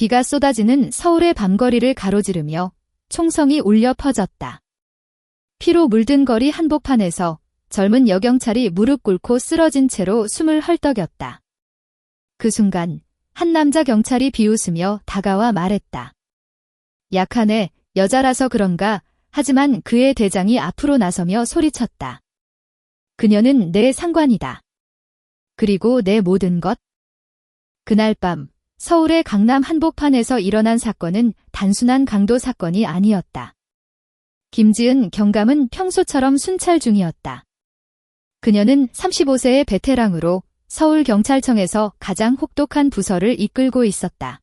비가 쏟아지는 서울의 밤거리를 가로지르며 총성이 울려 퍼졌다. 피로 물든 거리 한복판에서 젊은 여경찰이 무릎 꿇고 쓰러진 채로 숨을 헐떡였다. 그 순간 한 남자 경찰이 비웃으며 다가와 말했다. 약하네, 여자라서 그런가. 하지만 그의 대장이 앞으로 나서며 소리쳤다. 그녀는 내 상관이다. 그리고 내 모든 것. 그날 밤 서울의 강남 한복판에서 일어난 사건은 단순한 강도 사건이 아니었다. 김지은 경감은 평소처럼 순찰 중이었다. 그녀는 35세의 베테랑으로 서울경찰청에서 가장 혹독한 부서를 이끌고 있었다.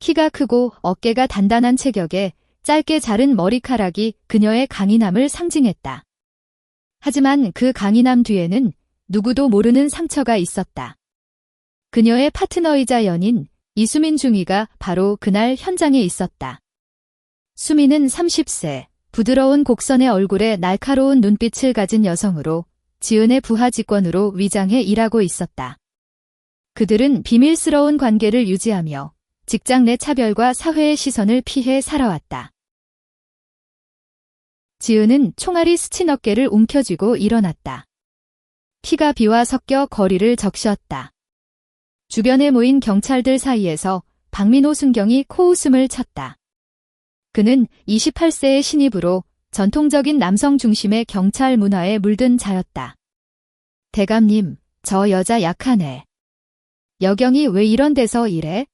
키가 크고 어깨가 단단한 체격에 짧게 자른 머리카락이 그녀의 강인함을 상징했다. 하지만 그 강인함 뒤에는 누구도 모르는 상처가 있었다. 그녀의 파트너이자 연인 이수민 중위가 바로 그날 현장에 있었다. 수민은 30세, 부드러운 곡선의 얼굴에 날카로운 눈빛을 가진 여성으로 지은의 부하 직원으로 위장해 일하고 있었다. 그들은 비밀스러운 관계를 유지하며 직장 내 차별과 사회의 시선을 피해 살아왔다. 지은은 총알이 스친 어깨를 움켜쥐고 일어났다. 피가 비와 섞여 거리를 적셨다. 주변에 모인 경찰들 사이에서 박민호 순경이 코웃음을 쳤다. 그는 28세의 신입으로 전통적인 남성 중심의 경찰 문화에 물든 자였다. 대감님, 저 여자 약하네. 여경이 왜 이런 데서 일해?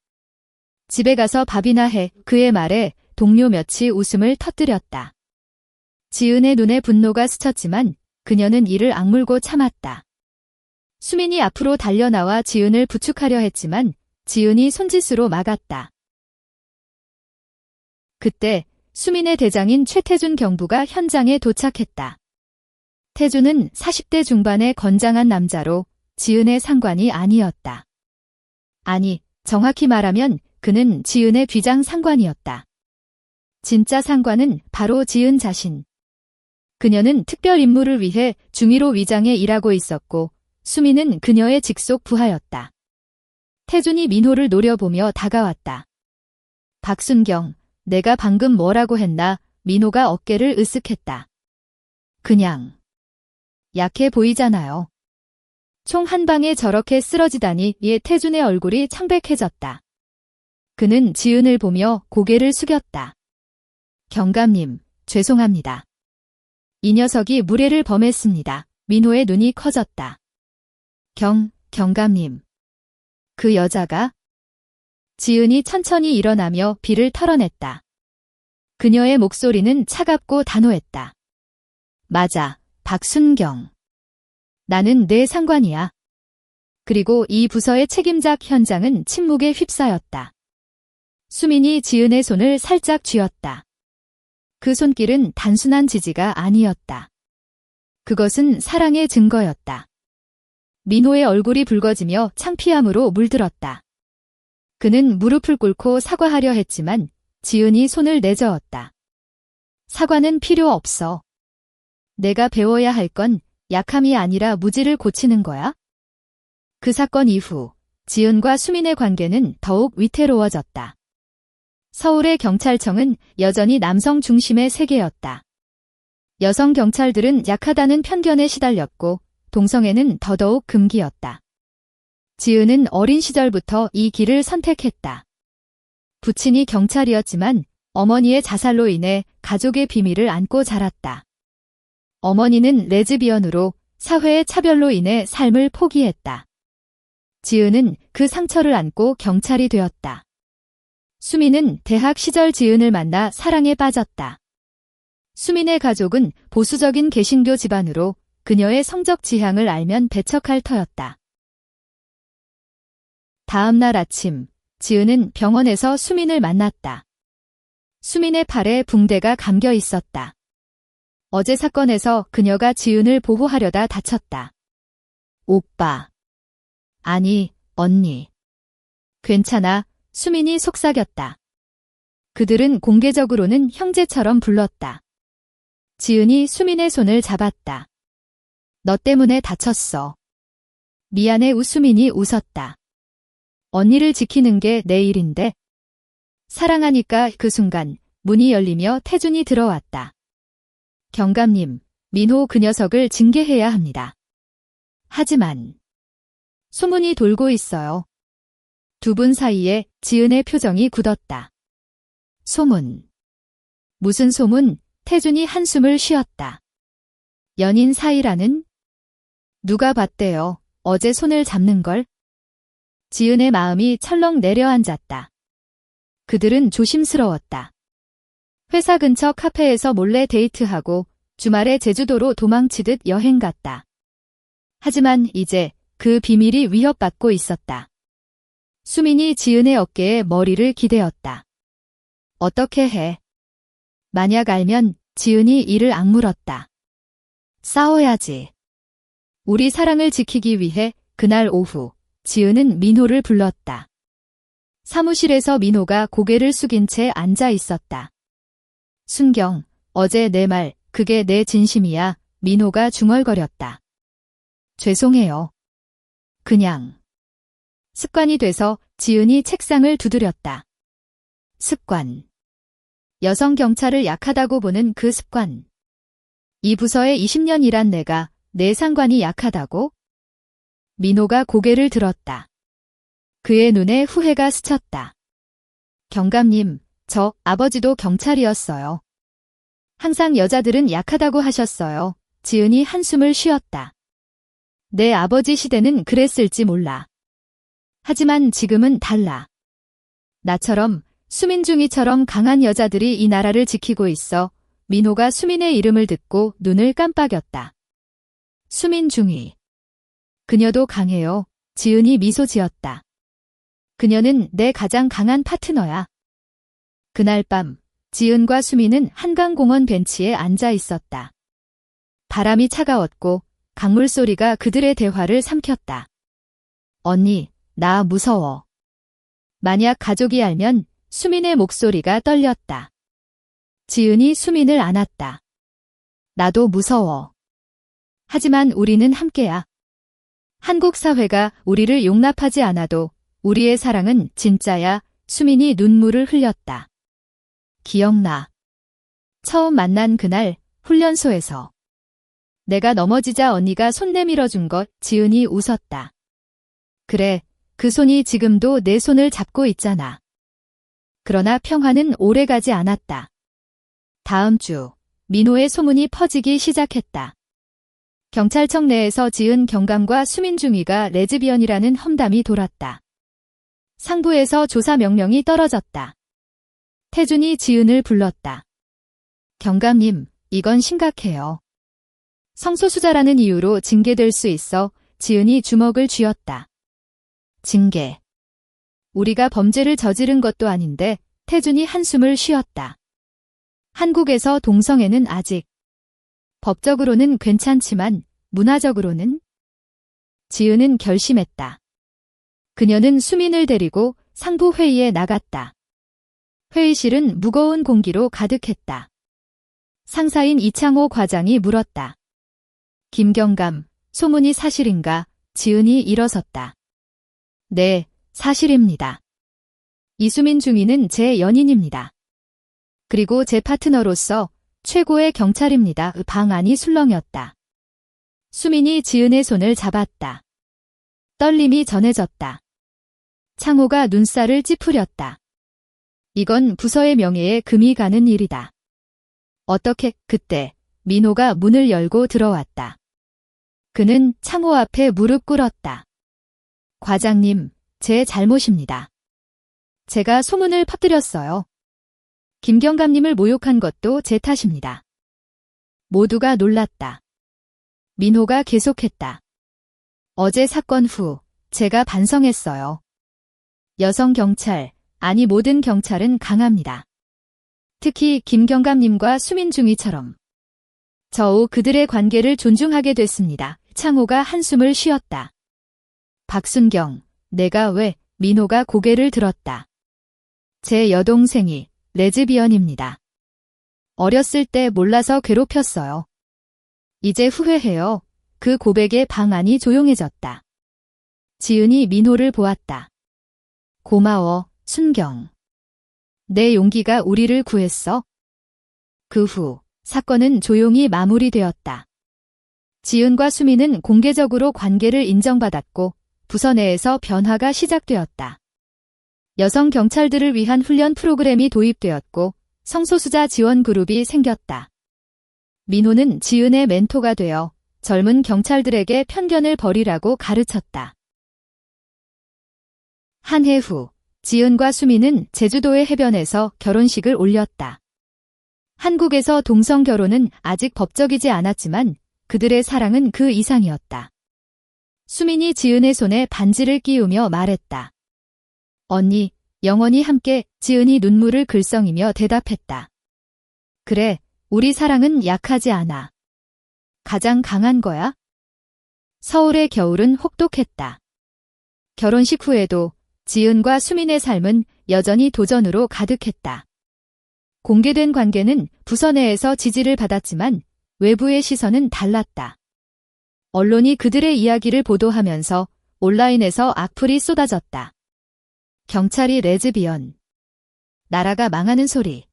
집에 가서 밥이나 해. 그의 말에 동료 몇이 웃음을 터뜨렸다. 지은의 눈에 분노가 스쳤지만 그녀는 이를 악물고 참았다. 수민이 앞으로 달려나와 지은을 부축하려 했지만 지은이 손짓으로 막았다. 그때 수민의 대장인 최태준 경부가 현장에 도착했다. 태준은 40대 중반의 건장한 남자로 지은의 상관이 아니었다. 아니, 정확히 말하면 그는 지은의 뒤장 상관이었다. 진짜 상관은 바로 지은 자신. 그녀는 특별 임무를 위해 중위로 위장해 일하고 있었고 수민은 그녀의 직속 부하였다. 태준이 민호를 노려보며 다가왔다. 박순경, 내가 방금 뭐라고 했나? 민호가 어깨를 으쓱했다. 그냥 약해 보이잖아요. 총 한 방에 저렇게 쓰러지다니. 예, 태준의 얼굴이 창백해졌다. 그는 지은을 보며 고개를 숙였다. 경감님, 죄송합니다. 이 녀석이 무례를 범했습니다. 민호의 눈이 커졌다. 경감님. 그 여자가? 지은이 천천히 일어나며 비를 털어냈다. 그녀의 목소리는 차갑고 단호했다. 맞아, 박순경. 나는 내 상관이야. 그리고 이 부서의 책임자. 현장은 침묵에 휩싸였다. 수민이 지은의 손을 살짝 쥐었다. 그 손길은 단순한 지지가 아니었다. 그것은 사랑의 증거였다. 민호의 얼굴이 붉어지며 창피함으로 물들었다. 그는 무릎을 꿇고 사과하려 했지만 지은이 손을 내저었다. 사과는 필요 없어. 내가 배워야 할 건 약함이 아니라 무지를 고치는 거야. 그 사건 이후 지은과 수민의 관계는 더욱 위태로워졌다. 서울의 경찰청은 여전히 남성 중심의 세계였다. 여성 경찰들은 약하다는 편견에 시달렸고 동성애는 더더욱 금기였다. 지은은 어린 시절부터 이 길을 선택했다. 부친이 경찰이었지만 어머니의 자살로 인해 가족의 비밀을 안고 자랐다. 어머니는 레즈비언으로 사회의 차별로 인해 삶을 포기했다. 지은은 그 상처를 안고 경찰이 되었다. 수민은 대학 시절 지은을 만나 사랑에 빠졌다. 수민의 가족은 보수적인 개신교 집안으로 그녀의 성적 지향을 알면 배척할 터였다. 다음 날 아침, 지은은 병원에서 수민을 만났다. 수민의 팔에 붕대가 감겨 있었다. 어제 사건에서 그녀가 지은을 보호하려다 다쳤다. 오빠. 아니, 언니. 괜찮아. 수민이 속삭였다. 그들은 공개적으로는 형제처럼 불렀다. 지은이 수민의 손을 잡았다. 너 때문에 다쳤어. 미안해. 수민이 웃었다. 언니를 지키는 게 내 일인데. 사랑하니까 그 순간 문이 열리며 태준이 들어왔다. 경감님, 민호 그 녀석을 징계해야 합니다. 하지만 소문이 돌고 있어요. 두 분 사이에 지은의 표정이 굳었다. 소문. 무슨 소문? 태준이 한숨을 쉬었다. 연인 사이라는? 누가 봤대요. 어제 손을 잡는 걸? 지은의 마음이 철렁 내려앉았다. 그들은 조심스러웠다. 회사 근처 카페에서 몰래 데이트하고 주말에 제주도로 도망치듯 여행 갔다. 하지만 이제 그 비밀이 위협받고 있었다. 수민이 지은의 어깨에 머리를 기대었다. 어떻게 해? 만약 알면 지은이 이를 악물었다. 싸워야지. 우리 사랑을 지키기 위해 그날 오후 지은은 민호를 불렀다. 사무실에서 민호가 고개를 숙인 채 앉아 있었다. 순경, 어제 내 말, 그게 내 진심이야. 민호가 중얼거렸다. 죄송해요. 그냥. 습관이 돼서 지은이 책상을 두드렸다. 습관. 여성 경찰을 약하다고 보는 그 습관. 이 부서에 20년 일한 내가 내 상관이 약하다고? 민호가 고개를 들었다. 그의 눈에 후회가 스쳤다. 경감님, 저 아버지도 경찰이었어요. 항상 여자들은 약하다고 하셨어요. 지은이 한숨을 쉬었다. 내 아버지 시대는 그랬을지 몰라. 하지만 지금은 달라. 나처럼 수민중이처럼 강한 여자들이 이 나라를 지키고 있어. 민호가 수민의 이름을 듣고 눈을 깜빡였다. 수민중이. 그녀도 강해요. 지은이 미소 지었다. 그녀는 내 가장 강한 파트너야. 그날 밤 지은과 수민은 한강공원 벤치에 앉아 있었다. 바람이 차가웠고 강물 소리가 그들의 대화를 삼켰다. 언니, 나 무서워. 만약 가족이 알면 수민의 목소리가 떨렸다. 지은이 수민을 안았다. 나도 무서워. 하지만 우리는 함께야. 한국 사회가 우리를 용납하지 않아도 우리의 사랑은 진짜야. 수민이 눈물을 흘렸다. 기억나. 처음 만난 그날 훈련소에서. 내가 넘어지자 언니가 손 내밀어준 것. 지은이 웃었다. 그래, 그 손이 지금도 내 손을 잡고 있잖아. 그러나 평화는 오래가지 않았다. 다음 주 민호의 소문이 퍼지기 시작했다. 경찰청 내에서 지은 경감과 수민중이가 레즈비언이라는 험담이 돌았다. 상부에서 조사 명령이 떨어졌다. 태준이 지은을 불렀다. 경감님, 이건 심각해요. 성소수자라는 이유로 징계될 수 있어. 지은이 주먹을 쥐었다. 징계. 우리가 범죄를 저지른 것도 아닌데. 태준이 한숨을 쉬었다. 한국에서 동성애는 아직 법적으로는 괜찮지만 문화적으로는? 지은은 결심했다. 그녀는 수민을 데리고 상부 회의에 나갔다. 회의실은 무거운 공기로 가득했다. 상사인 이창호 과장이 물었다. 김경감, 소문이 사실인가? 지은이 일어섰다. 네, 사실입니다. 이수민 중위는 제 연인입니다. 그리고 제 파트너로서 최고의 경찰입니다. 방안이 술렁였다. 수민이 지은의 손을 잡았다. 떨림이 전해졌다. 창호가 눈살을 찌푸렸다. 이건 부서의 명예에 금이 가는 일이다. 어떻게? 그때 민호가 문을 열고 들어왔다. 그는 창호 앞에 무릎 꿇었다. 과장님, 제 잘못입니다. 제가 소문을 퍼뜨렸어요. 김경감님을 모욕한 것도 제 탓입니다. 모두가 놀랐다. 민호가 계속했다. 어제 사건 후 제가 반성했어요. 여성 경찰, 아니 모든 경찰은 강합니다. 특히 김경감님과 수민중위처럼. 저우 그들의 관계를 존중하게 됐습니다. 창호가 한숨을 쉬었다. 박순경, 내가 왜? 민호가 고개를 들었다. 제 여동생이 레즈비언입니다. 어렸을 때 몰라서 괴롭혔어요. 이제 후회해요. 그 고백에 방안이 조용해졌다. 지은이 민호를 보았다. 고마워, 순경. 내 용기가 우리를 구했어. 그 후 사건은 조용히 마무리되었다. 지은과 수미는 공개적으로 관계를 인정받았고 부서 내에서 변화가 시작되었다. 여성 경찰들을 위한 훈련 프로그램이 도입되었고 성소수자 지원 그룹이 생겼다. 민호는 지은의 멘토가 되어 젊은 경찰들에게 편견을 버리라고 가르쳤다. 한 해 후, 지은과 수미는 제주도의 해변에서 결혼식을 올렸다. 한국에서 동성 결혼은 아직 법적이지 않았지만 그들의 사랑은 그 이상이었다. 수민이 지은의 손에 반지를 끼우며 말했다. 언니, 영원히 함께. 지은이 눈물을 글썽이며 대답했다. 그래, 우리 사랑은 약하지 않아. 가장 강한 거야? 서울의 겨울은 혹독했다. 결혼식 후에도 지은과 수민의 삶은 여전히 도전으로 가득했다. 공개된 관계는 부서 내에서 지지를 받았지만 외부의 시선은 달랐다. 언론이 그들의 이야기를 보도하면서 온라인에서 악플이 쏟아졌다. 경찰이 레즈비언. 나라가 망하는 소리.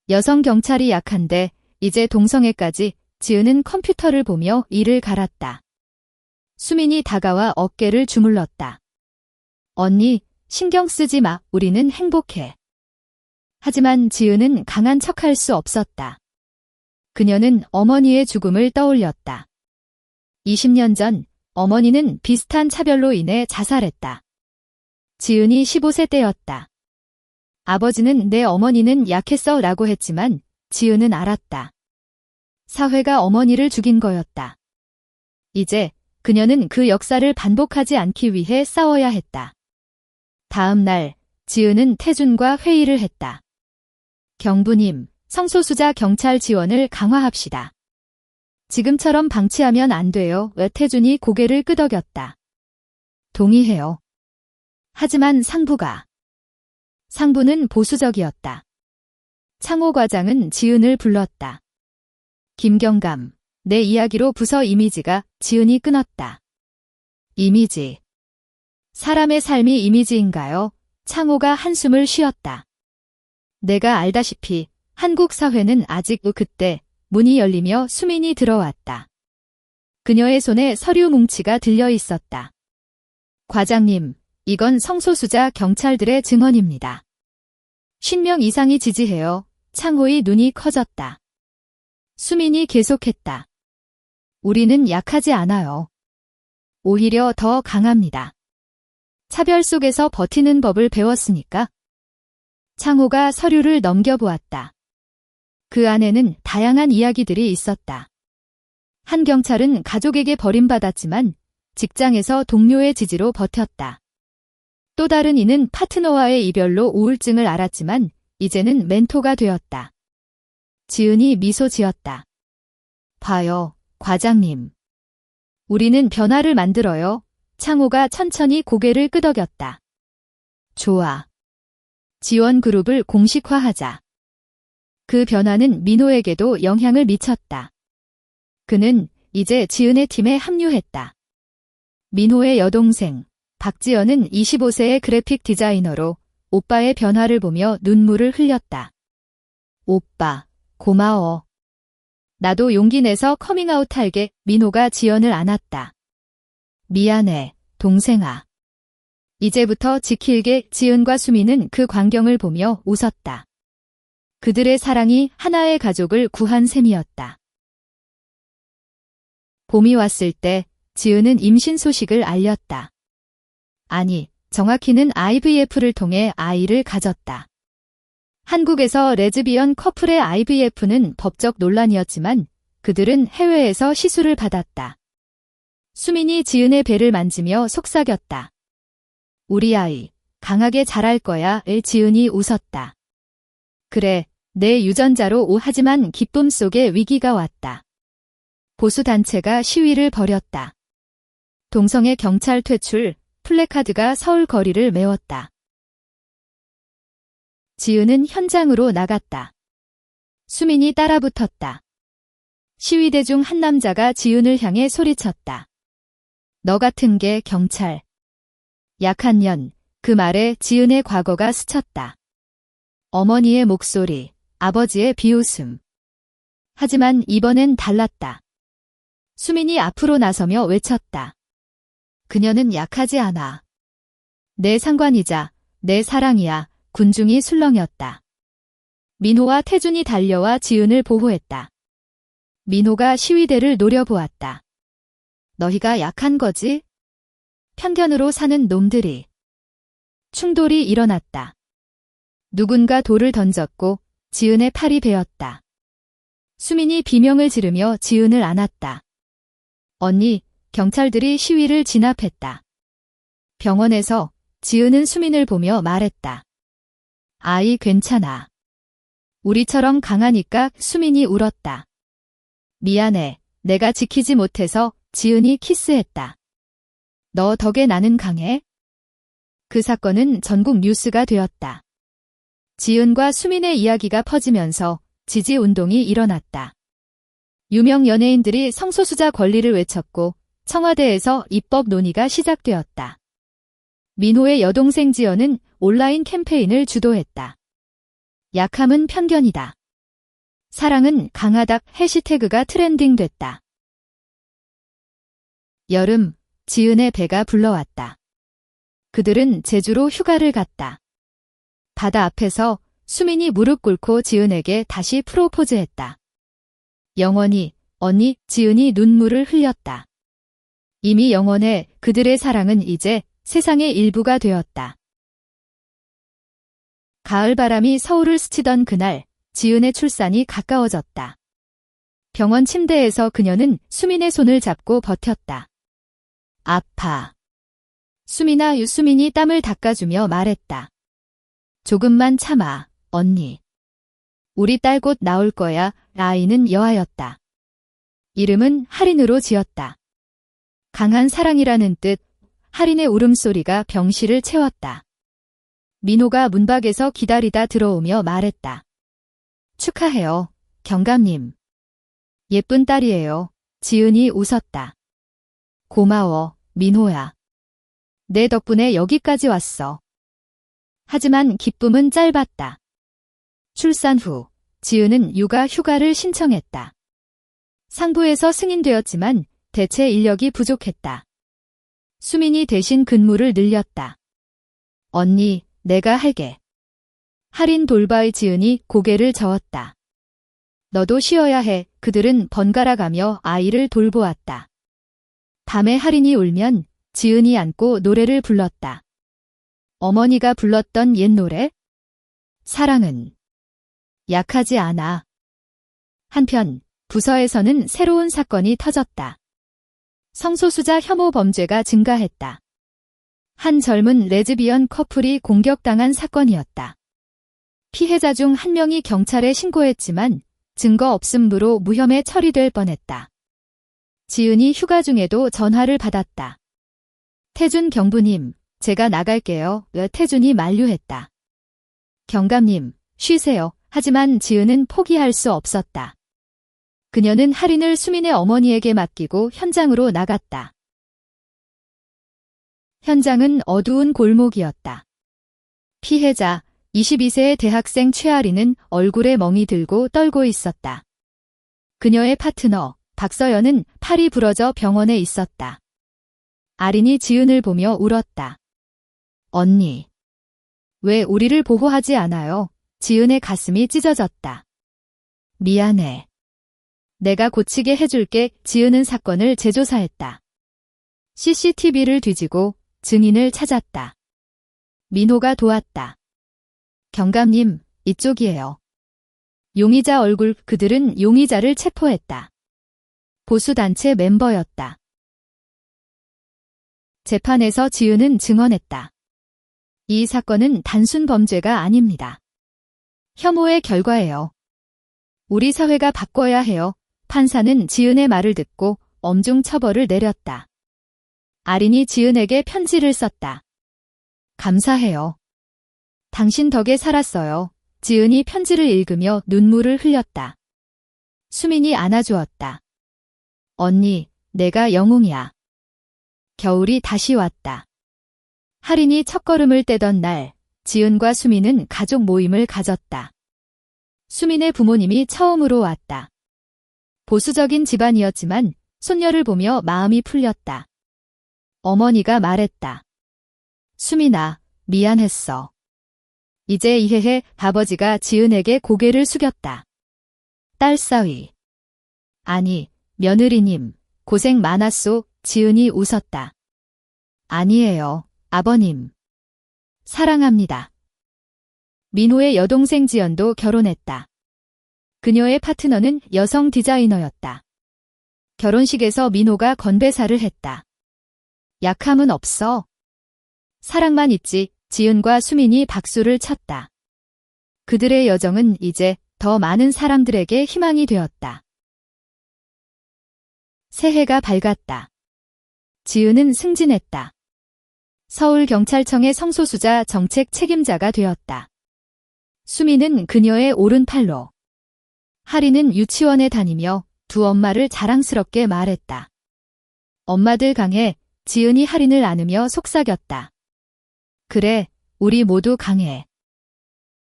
여성 경찰이 약한데 이제 동성애까지. 지은은 컴퓨터를 보며 이를 갈았다. 수민이 다가와 어깨를 주물렀다. 언니, 신경 쓰지 마. 우리는 행복해. 하지만 지은은 강한 척할 수 없었다. 그녀는 어머니의 죽음을 떠올렸다. 20년 전 어머니는 비슷한 차별로 인해 자살했다. 지은이 15세 때였다. 아버지는 내 어머니는 약했어 라고 했지만 지은은 알았다. 사회가 어머니를 죽인 거였다. 이제 그녀는 그 역사를 반복하지 않기 위해 싸워야 했다. 다음 날 지은은 태준과 회의를 했다. 경부님, 성소수자 경찰 지원을 강화합시다. 지금처럼 방치하면 안 돼요. 태준이 고개를 끄덕였다. 동의해요. 하지만 상부는 보수적이었다. 창호 과장은 지은을 불렀다. 김경감, 내 이야기로 부서 이미지가. 지은이 끊었다. 이미지. 사람의 삶이 이미지인가요? 창호가 한숨을 쉬었다. 내가 알다시피 한국 사회는 아직. 그때 문이 열리며 수민이 들어왔다. 그녀의 손에 서류 뭉치가 들려 있었다. 과장님, 이건 성소수자 경찰들의 증언입니다. 50명 이상이 지지해요. 창호의 눈이 커졌다. 수민이 계속했다. 우리는 약하지 않아요. 오히려 더 강합니다. 차별 속에서 버티는 법을 배웠으니까. 창호가 서류를 넘겨보았다. 그 안에는 다양한 이야기들이 있었다. 한 경찰은 가족에게 버림받았지만 직장에서 동료의 지지로 버텼다. 또 다른 이는 파트너와의 이별로 우울증을 앓았지만 이제는 멘토가 되었다. 지은이 미소 지었다. 봐요, 과장님. 우리는 변화를 만들어요. 창호가 천천히 고개를 끄덕였다. 좋아. 지원 그룹을 공식화하자. 그 변화는 민호에게도 영향을 미쳤다. 그는 이제 지은의 팀에 합류했다. 민호의 여동생, 박지연은 25세의 그래픽 디자이너로 오빠의 변화를 보며 눈물을 흘렸다. 오빠, 고마워. 나도 용기 내서 커밍아웃 할게. 민호가 지연을 안았다. 미안해, 동생아. 이제부터 지킬게. 지은과 수미는 그 광경을 보며 웃었다. 그들의 사랑이 하나의 가족을 구한 셈이었다. 봄이 왔을 때 지은은 임신 소식을 알렸다. 아니, 정확히는 IVF를 통해 아이를 가졌다. 한국에서 레즈비언 커플의 IVF는 법적 논란이었지만 그들은 해외에서 시술을 받았다. 수민이 지은의 배를 만지며 속삭였다. 우리 아이, 강하게 자랄 거야. 지은이 웃었다. 그래, 내 유전자로. 하지만 기쁨 속에 위기가 왔다. 보수단체가 시위를 벌였다. 동성애 경찰 퇴출, 플래카드가 서울 거리를 메웠다. 지은은 현장으로 나갔다. 수민이 따라붙었다. 시위대 중 한 남자가 지은을 향해 소리쳤다. 너 같은 게 경찰. 약한 년, 그 말에 지은의 과거가 스쳤다. 어머니의 목소리, 아버지의 비웃음. 하지만 이번엔 달랐다. 수민이 앞으로 나서며 외쳤다. 그녀는 약하지 않아. 내 상관이자 내 사랑이야. 군중이 술렁였다. 민호와 태준이 달려와 지은을 보호했다. 민호가 시위대를 노려보았다. 너희가 약한 거지? 편견으로 사는 놈들이. 충돌이 일어났다. 누군가 돌을 던졌고 지은의 팔이 베었다. 수민이 비명을 지르며 지은을 안았다. 언니, 경찰들이 시위를 진압했다. 병원에서 지은은 수민을 보며 말했다. 아이 괜찮아. 우리처럼 강하니까. 수민이 울었다. 미안해. 내가 지키지 못해서. 지은이 키스했다. 너 덕에 나는 강해? 그 사건은 전국 뉴스가 되었다. 지은과 수민의 이야기가 퍼지면서 지지 운동이 일어났다. 유명 연예인들이 성소수자 권리를 외쳤고 청와대에서 입법 논의가 시작되었다. 민호의 여동생 지연은 온라인 캠페인을 주도했다. 약함은 편견이다. 사랑은 강하다. 해시태그가 트렌딩됐다. 여름, 지은의 배가 불러왔다. 그들은 제주로 휴가를 갔다. 바다 앞에서 수민이 무릎 꿇고 지은에게 다시 프로포즈했다. 영원히, 언니. 지은이 눈물을 흘렸다. 이미 영원해. 그들의 사랑은 이제 세상의 일부가 되었다. 가을바람이 서울을 스치던 그날, 지은의 출산이 가까워졌다. 병원 침대에서 그녀는 수민의 손을 잡고 버텼다. 아파. 수민이 땀을 닦아주며 말했다. 조금만 참아, 언니. 우리 딸 곧 나올 거야. 아이는 여아였다. 이름은 하린으로 지었다. 강한 사랑이라는 뜻. 하린의 울음소리가 병실을 채웠다. 민호가 문 밖에서 기다리다 들어오며 말했다. 축하해요, 경감님. 예쁜 딸이에요. 지은이 웃었다. 고마워, 민호야. 내 덕분에 여기까지 왔어. 하지만 기쁨은 짧았다. 출산 후, 지은은 육아 휴가를 신청했다. 상부에서 승인되었지만 대체 인력이 부족했다. 수민이 대신 근무를 늘렸다. 언니, 내가 할게. 할인 돌바의 지은이 고개를 저었다. 너도 쉬어야 해. 그들은 번갈아가며 아이를 돌보았다. 밤에 할인이 울면 지은이 안고 노래를 불렀다. 어머니가 불렀던 옛 노래? 사랑은 약하지 않아. 한편 부서에서는 새로운 사건이 터졌다. 성소수자 혐오 범죄가 증가했다. 한 젊은 레즈비언 커플이 공격당한 사건이었다. 피해자 중 한 명이 경찰에 신고했지만 증거 없음으로 무혐의 처리될 뻔했다. 지은이 휴가 중에도 전화를 받았다. 태준 경부님, 제가 나갈게요. 태준이 만류했다. 경감님, 쉬세요. 하지만 지은은 포기할 수 없었다. 그녀는 할인을 수민의 어머니에게 맡기고 현장으로 나갔다. 현장은 어두운 골목이었다. 피해자 22세의 대학생 최아린은 얼굴에 멍이 들고 떨고 있었다. 그녀의 파트너 박서연은 팔이 부러져 병원에 있었다. 아린이 지은을 보며 울었다. 언니, 왜 우리를 보호하지 않아요? 지은의 가슴이 찢어졌다. 미안해. 내가 고치게 해줄게. 지은은 사건을 재조사했다. CCTV를 뒤지고 증인을 찾았다. 민호가 도왔다. 경감님, 이쪽이에요. 용의자 얼굴. 그들은 용의자를 체포했다. 보수단체 멤버였다. 재판에서 지은은 증언했다. 이 사건은 단순 범죄가 아닙니다. 혐오의 결과예요. 우리 사회가 바꿔야 해요. 판사는 지은의 말을 듣고 엄중 처벌을 내렸다. 아린이 지은에게 편지를 썼다. 감사해요. 당신 덕에 살았어요. 지은이 편지를 읽으며 눈물을 흘렸다. 수민이 안아주었다. 언니, 내가 영웅이야. 겨울이 다시 왔다. 할인이 첫걸음을 떼던 날, 지은과 수민은 가족 모임을 가졌다. 수민의 부모님이 처음으로 왔다. 보수적인 집안이었지만 손녀를 보며 마음이 풀렸다. 어머니가 말했다. 수민아, 미안했어. 이제 이해해. 아버지가 지은에게 고개를 숙였다. 딸사위. 아니, 며느리님, 고생 많았소. 지은이 웃었다. 아니에요, 아버님. 사랑합니다. 민호의 여동생 지연도 결혼했다. 그녀의 파트너는 여성 디자이너였다. 결혼식에서 민호가 건배사를 했다. 약함은 없어. 사랑만 있지. 지은과 수민이 박수를 쳤다. 그들의 여정은 이제 더 많은 사람들에게 희망이 되었다. 새해가 밝았다. 지은은 승진했다. 서울경찰청의 성소수자 정책 책임자가 되었다. 수민은 그녀의 오른팔로. 하리는 유치원에 다니며 두 엄마를 자랑스럽게 말했다. 엄마들 강해. 지은이 하린을 안으며 속삭였다. 그래, 우리 모두 강해.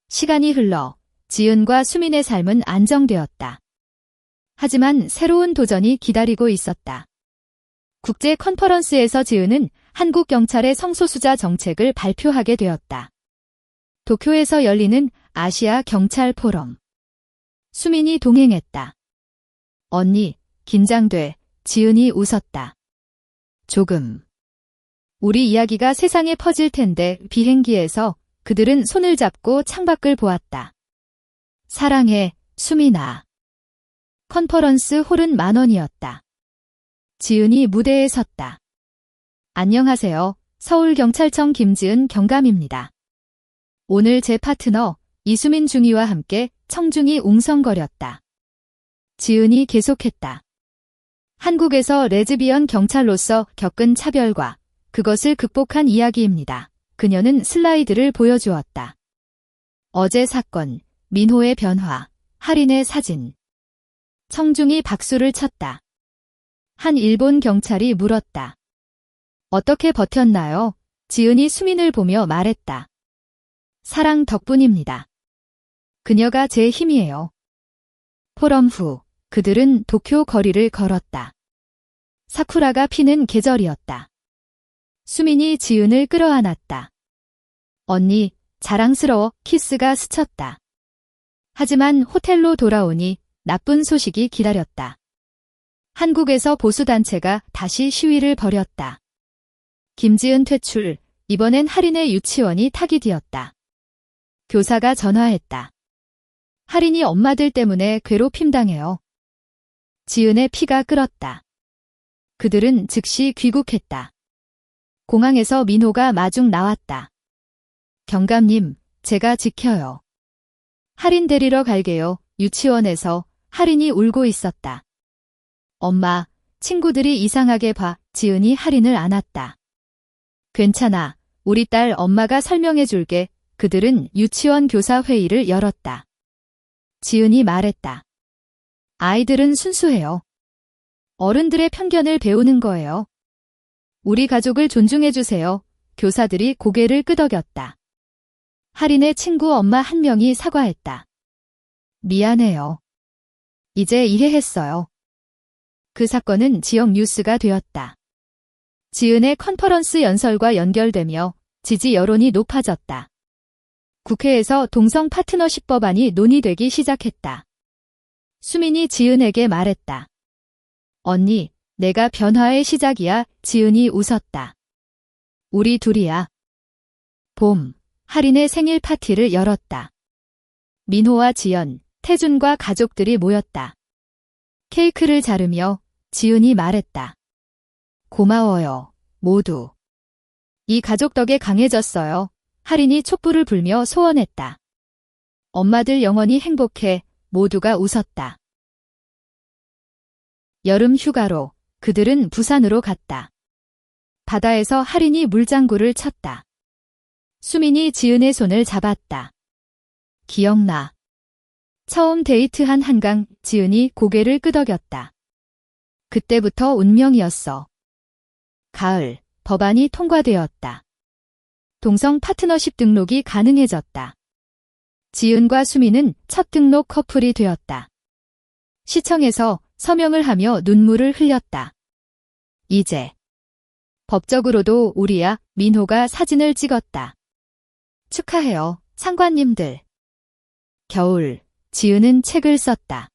시간이 흘러 지은과 수민의 삶은 안정되었다. 하지만 새로운 도전이 기다리고 있었다. 국제 컨퍼런스에서 지은은 한국 경찰의 성소수자 정책을 발표하게 되었다. 도쿄에서 열리는 아시아 경찰 포럼. 수민이 동행했다. 언니, 긴장돼. 지은이 웃었다. 조금. 우리 이야기가 세상에 퍼질 텐데. 비행기에서 그들은 손을 잡고 창밖을 보았다. 사랑해, 수민아. 컨퍼런스 홀은 만원이었다. 지은이 무대에 섰다. 안녕하세요. 서울경찰청 김지은 경감입니다. 오늘 제 파트너 이수민 중위와 함께 청중이 웅성거렸다. 지은이 계속했다. 한국에서 레즈비언 경찰로서 겪은 차별과 그것을 극복한 이야기입니다. 그녀는 슬라이드를 보여주었다. 어제 사건, 민호의 변화, 하린의 사진. 청중이 박수를 쳤다. 한 일본 경찰이 물었다. 어떻게 버텼나요? 지은이 수민을 보며 말했다. 사랑 덕분입니다. 그녀가 제 힘이에요. 포럼 후, 그들은 도쿄 거리를 걸었다. 사쿠라가 피는 계절이었다. 수민이 지은을 끌어안았다. 언니, 자랑스러워. 키스가 스쳤다. 하지만 호텔로 돌아오니 나쁜 소식이 기다렸다. 한국에서 보수단체가 다시 시위를 벌였다. 김지은 퇴출, 이번엔 하린의 유치원이 타깃이었다. 교사가 전화했다. 하린이 엄마들 때문에 괴롭힘당해요. 지은의 피가 끓었다. 그들은 즉시 귀국했다. 공항에서 민호가 마중 나왔다. 경감님, 제가 지켜요. 하린 데리러 갈게요. 유치원에서 하린이 울고 있었다. 엄마, 친구들이 이상하게 봐. 지은이 하린을 안았다. 괜찮아. 우리 딸 엄마가 설명해 줄게. 그들은 유치원 교사 회의를 열었다. 지은이 말했다. 아이들은 순수해요. 어른들의 편견을 배우는 거예요. 우리 가족을 존중해 주세요. 교사들이 고개를 끄덕였다. 하린의 친구 엄마 한 명이 사과했다. 미안해요. 이제 이해했어요. 그 사건은 지역 뉴스가 되었다. 지은의 컨퍼런스 연설과 연결되며 지지 여론이 높아졌다. 국회에서 동성 파트너십 법안이 논의되기 시작했다. 수민이 지은에게 말했다. 언니, 내가 변화의 시작이야. 지은이 웃었다. 우리 둘이야. 봄, 하린의 생일 파티를 열었다. 민호와 지연, 태준과 가족들이 모였다. 케이크를 자르며 지은이 말했다. 고마워요, 모두. 이 가족 덕에 강해졌어요. 하린이 촛불을 불며 소원했다. 엄마들 영원히 행복해. 모두가 웃었다. 여름 휴가로 그들은 부산으로 갔다. 바다에서 하린이 물장구를 쳤다. 수민이 지은의 손을 잡았다. 기억나. 처음 데이트한 한강. 지은이 고개를 끄덕였다. 그때부터 운명이었어. 가을, 법안이 통과되었다. 동성 파트너십 등록이 가능해졌다. 지은과 수민은 첫 등록 커플이 되었다. 시청에서 서명을 하며 눈물을 흘렸다. 이제 법적으로도 우리야 민호가 사진을 찍었다. 축하해요, 상관님들. 겨울, 지은은 책을 썼다.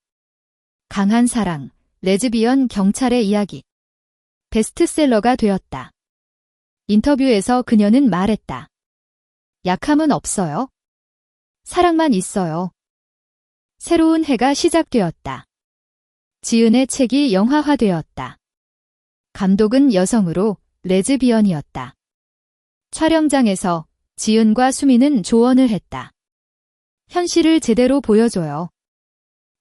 강한 사랑, 레즈비언 경찰의 이야기. 베스트셀러가 되었다. 인터뷰에서 그녀는 말했다. 약함은 없어요. 사랑만 있어요. 새로운 해가 시작되었다. 지은의 책이 영화화되었다. 감독은 여성으로 레즈비언이었다. 촬영장에서 지은과 수민은 조언을 했다. 현실을 제대로 보여줘요.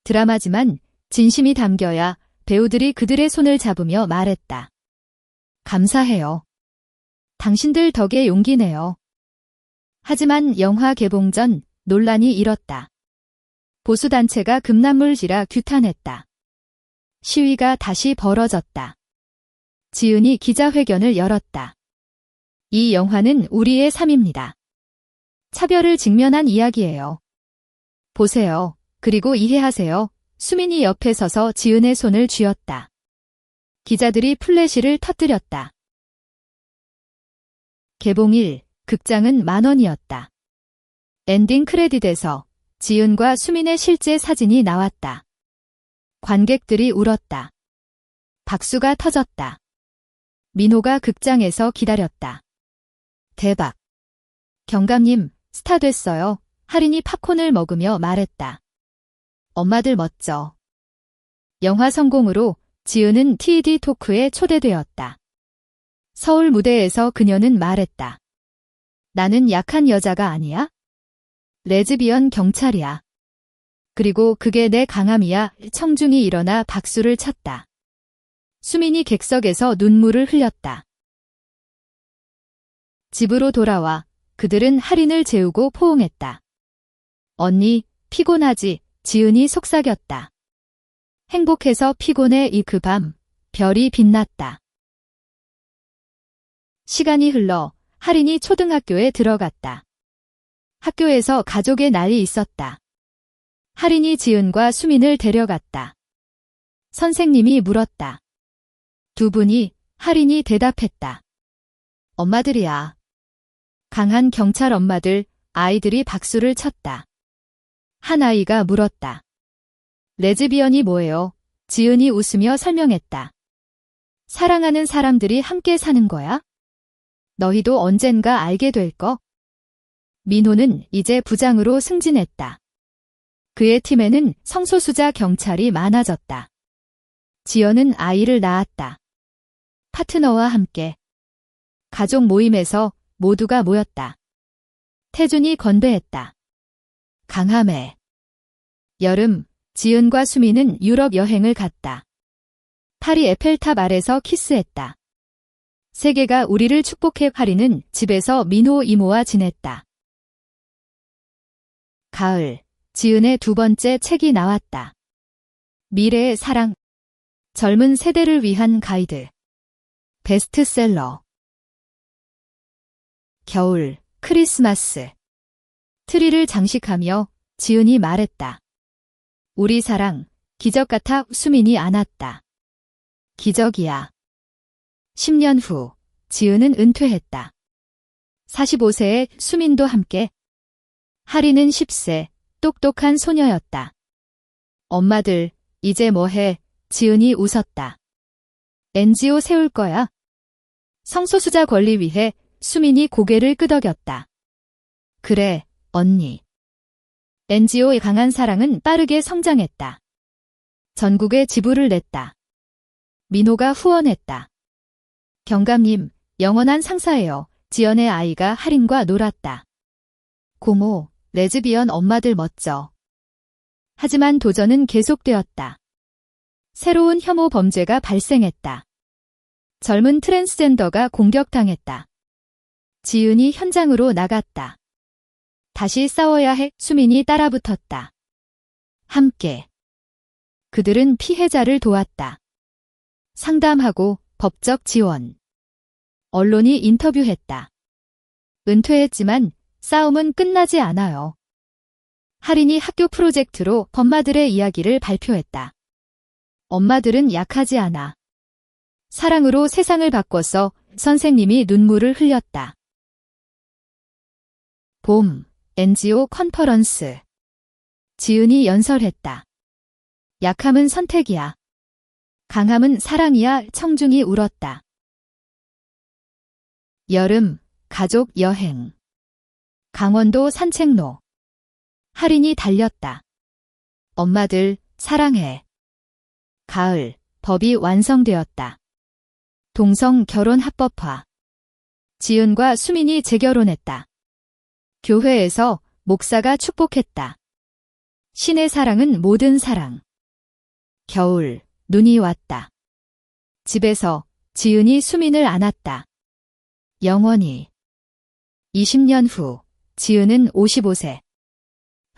드라마지만 진심이 담겨야 배우들이 그들의 손을 잡으며 말했다. 감사해요. 당신들 덕에 용기 내요. 하지만 영화 개봉 전 논란이 일었다. 보수단체가 금남물지라 규탄했다. 시위가 다시 벌어졌다. 지은이 기자회견을 열었다. 이 영화는 우리의 삶입니다. 차별을 직면한 이야기예요. 보세요. 그리고 이해하세요. 수민이 옆에 서서 지은의 손을 쥐었다. 기자들이 플래시를 터뜨렸다. 개봉일, 극장은 10,000원이었다. 엔딩 크레딧에서 지은과 수민의 실제 사진이 나왔다. 관객들이 울었다. 박수가 터졌다. 민호가 극장에서 기다렸다. 대박. 경감님, 스타 됐어요. 할인이 팝콘을 먹으며 말했다. 엄마들 멋져. 영화 성공으로 지은은 TED 토크에 초대되었다. 서울 무대에서 그녀는 말했다. 나는 약한 여자가 아니야? 레즈비언 경찰이야. 그리고 그게 내 강함이야. 청중이 일어나 박수를 쳤다. 수민이 객석에서 눈물을 흘렸다. 집으로 돌아와 그들은 할인을 재우고 포옹했다. 언니, 피곤하지? 지은이 속삭였다. 행복해서 피곤해. 이 그 밤, 별이 빛났다. 시간이 흘러 할인이 초등학교에 들어갔다. 학교에서 가족의 날이 있었다. 할인이 지은과 수민을 데려갔다. 선생님이 물었다. 두 분이? 할인이 대답했다. 엄마들이야. 강한 경찰 엄마들, 아이들이 박수를 쳤다. 한 아이가 물었다. 레즈비언이 뭐예요? 지은이 웃으며 설명했다. 사랑하는 사람들이 함께 사는 거야? 너희도 언젠가 알게 될 거? 민호는 이제 부장으로 승진했다. 그의 팀에는 성소수자 경찰이 많아졌다. 지연은 아이를 낳았다. 파트너와 함께. 가족 모임에서 모두가 모였다. 태준이 건배했다. 강함에. 여름, 지은과 수민은 유럽 여행을 갔다. 파리 에펠탑 아래서 키스했다. 세계가 우리를 축복해. 할인은 집에서 민호 이모와 지냈다. 가을, 지은의 두 번째 책이 나왔다. 미래의 사랑. 젊은 세대를 위한 가이드. 베스트셀러. 겨울, 크리스마스. 트리를 장식하며 지은이 말했다. 우리 사랑, 기적 같아. 수민이 안았다. 기적이야. 10년 후, 지은은 은퇴했다. 45세의 수민도 함께. 할인은 10세, 똑똑한 소녀였다. 엄마들, 이제 뭐해? 지은이 웃었다. NGO 세울 거야. 성소수자 권리 위해. 수민이 고개를 끄덕였다. 그래, 언니. NGO의 강한 사랑은 빠르게 성장했다. 전국에 지부를 냈다. 민호가 후원했다. 경감님, 영원한 상사예요. 지연의 아이가 할인과 놀았다. 고모, 레즈비언 엄마들 멋져. 하지만 도전은 계속되었다. 새로운 혐오 범죄가 발생했다. 젊은 트랜스젠더가 공격당했다. 지은이 현장으로 나갔다. 다시 싸워야 해. 수민이 따라붙었다. 함께. 그들은 피해자를 도왔다. 상담하고 법적 지원. 언론이 인터뷰했다. 은퇴했지만 싸움은 끝나지 않아요. 할인이 학교 프로젝트로 엄마들의 이야기를 발표했다. 엄마들은 약하지 않아. 사랑으로 세상을 바꿨어. 선생님이 눈물을 흘렸다. 봄, NGO 컨퍼런스. 지은이 연설했다. 약함은 선택이야. 강함은 사랑이야. 청중이 울었다. 여름, 가족 여행. 강원도 산책로. 할인이 달렸다. 엄마들, 사랑해. 가을, 법이 완성되었다. 동성 결혼 합법화. 지은과 수민이 재결혼했다. 교회에서 목사가 축복했다. 신의 사랑은 모든 사랑. 겨울, 눈이 왔다. 집에서 지은이 수민을 안았다. 영원히. 20년 후, 지은은 55세.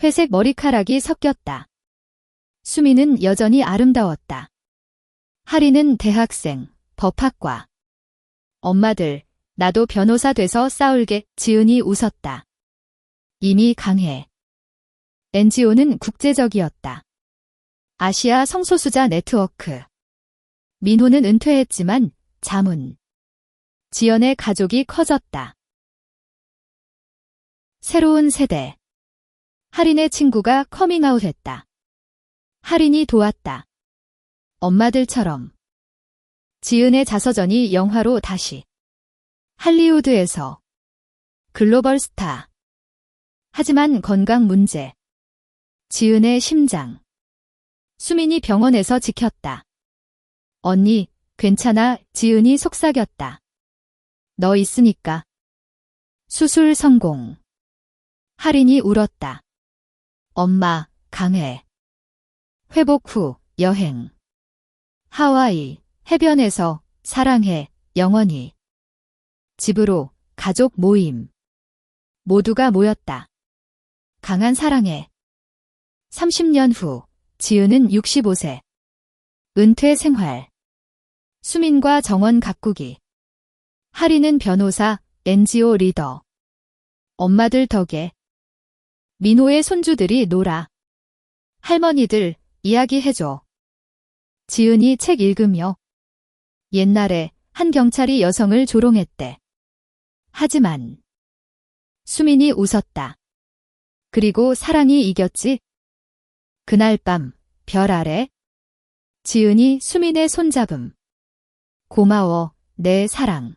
회색 머리카락이 섞였다. 수민은 여전히 아름다웠다. 할인은 대학생, 법학과. 엄마들, 나도 변호사 돼서 싸울게. 지은이 웃었다. 이미 강해. NGO는 국제적이었다. 아시아 성소수자 네트워크. 민호는 은퇴했지만 자문. 지연의 가족이 커졌다. 새로운 세대. 할인의 친구가 커밍아웃했다. 할인이 도왔다. 엄마들처럼. 지은의 자서전이 영화로 다시. 할리우드에서. 글로벌 스타. 하지만 건강 문제. 지은의 심장. 수민이 병원에서 지켰다. 언니, 괜찮아. 지은이 속삭였다. 너 있으니까. 수술 성공. 할인이 울었다. 엄마, 강해. 회복 후, 여행. 하와이, 해변에서, 사랑해, 영원히. 집으로, 가족 모임. 모두가 모였다. 강한 사랑해. 30년 후, 지은은 65세. 은퇴 생활. 수민과 정원 가꾸기. 할인은 변호사, NGO 리더. 엄마들 덕에. 민호의 손주들이 놀아. 할머니들, 이야기해줘. 지은이 책 읽으며. 옛날에 한 경찰이 여성을 조롱했대. 하지만 수민이 웃었다. 그리고 사랑이 이겼지. 그날 밤, 별 아래. 지은이 수민의 손잡음. 고마워, 내 사랑.